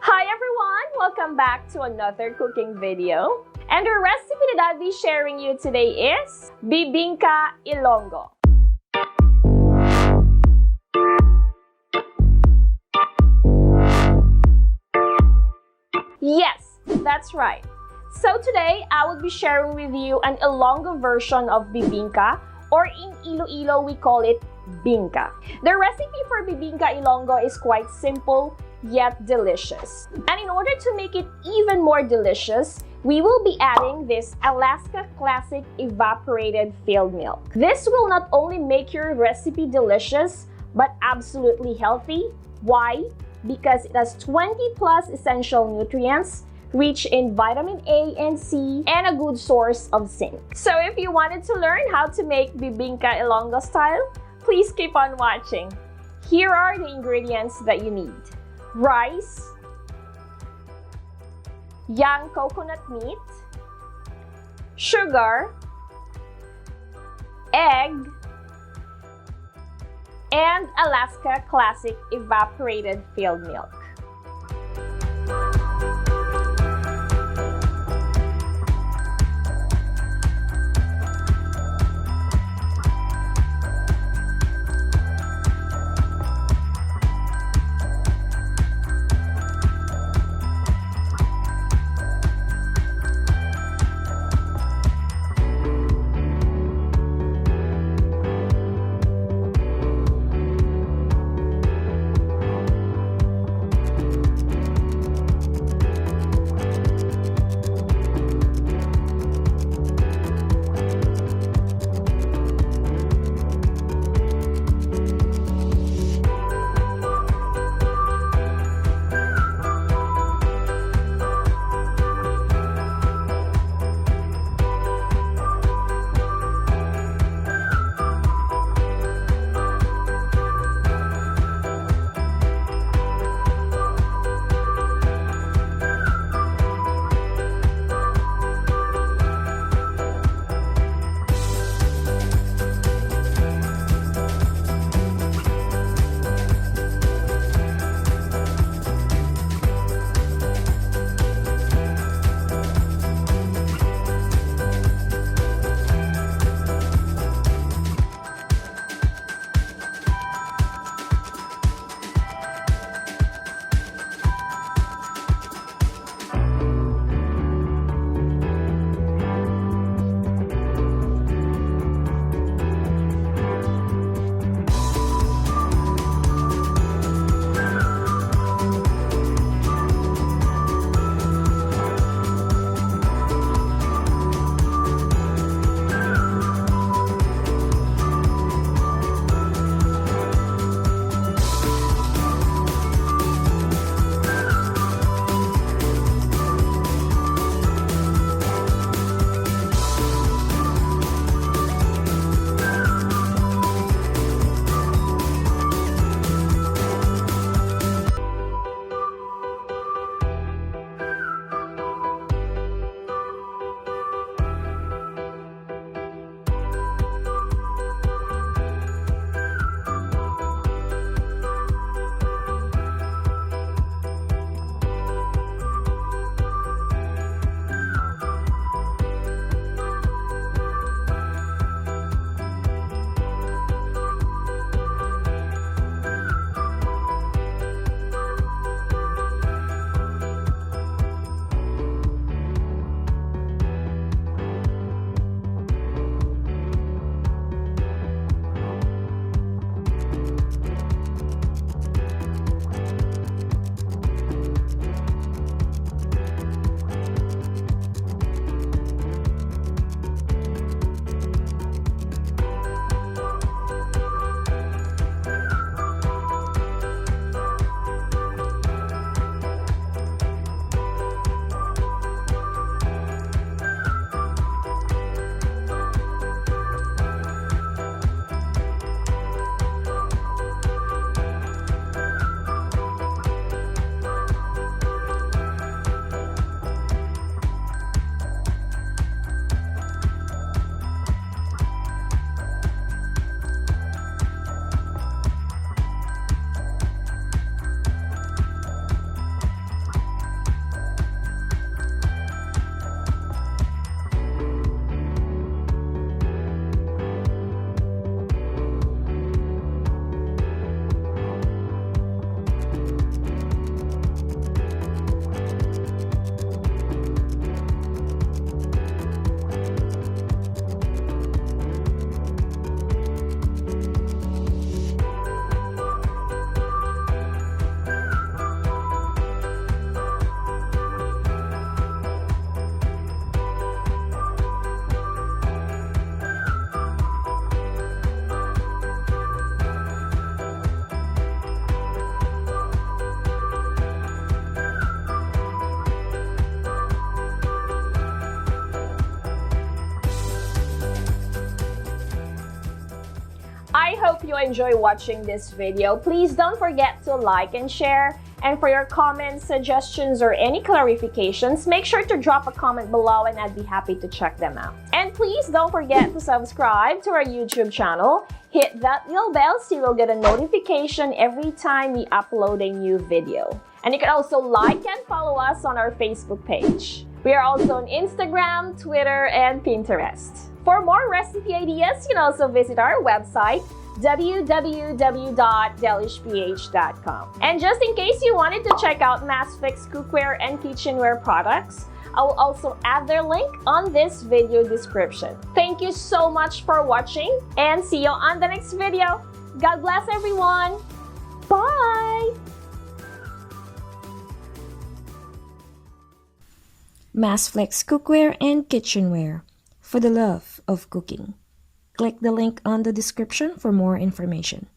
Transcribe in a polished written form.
Hi everyone! Welcome back to another cooking video. And the recipe that I'll be sharing you today is Bibingka Ilonggo. Yes, that's right. So today, I will be sharing with you an Ilonggo version of Bibingka, or in Iloilo, we call it Bingka. The recipe for Bibingka Ilonggo is quite simple, yet delicious. And in order to make it even more delicious, we will be adding this Alaska Classic Evaporated Filled Milk. This will not only make your recipe delicious, but absolutely healthy. Why? Because it has 20 plus essential nutrients, rich in vitamin A and C, and a good source of zinc. So if you wanted to learn how to make Bibingka Ilonggo style, please keep on watching. Here are the ingredients that you need. Rice, young coconut meat, sugar, egg, and Alaska Classic Evaporated Filled Milk. hope you enjoy watching this video. Please don't forget to like and share. And for your comments, suggestions, or any clarifications, make sure to drop a comment below and I'd be happy to check them out. And please don't forget to subscribe to our YouTube channel. Hit that little bell so you will get a notification every time we upload a new video. And you can also like and follow us on our Facebook page. We are also on Instagram, Twitter, and Pinterest. For more recipe ideas, you can also visit our website, www.delishph.com. And just in case you wanted to check out MassFix cookware and kitchenware products, I will also add their link on this video description. Thank you so much for watching and see you on the next video. God bless everyone. Bye! MassFlex cookware and kitchenware for the love of cooking. Click the link on the description for more information.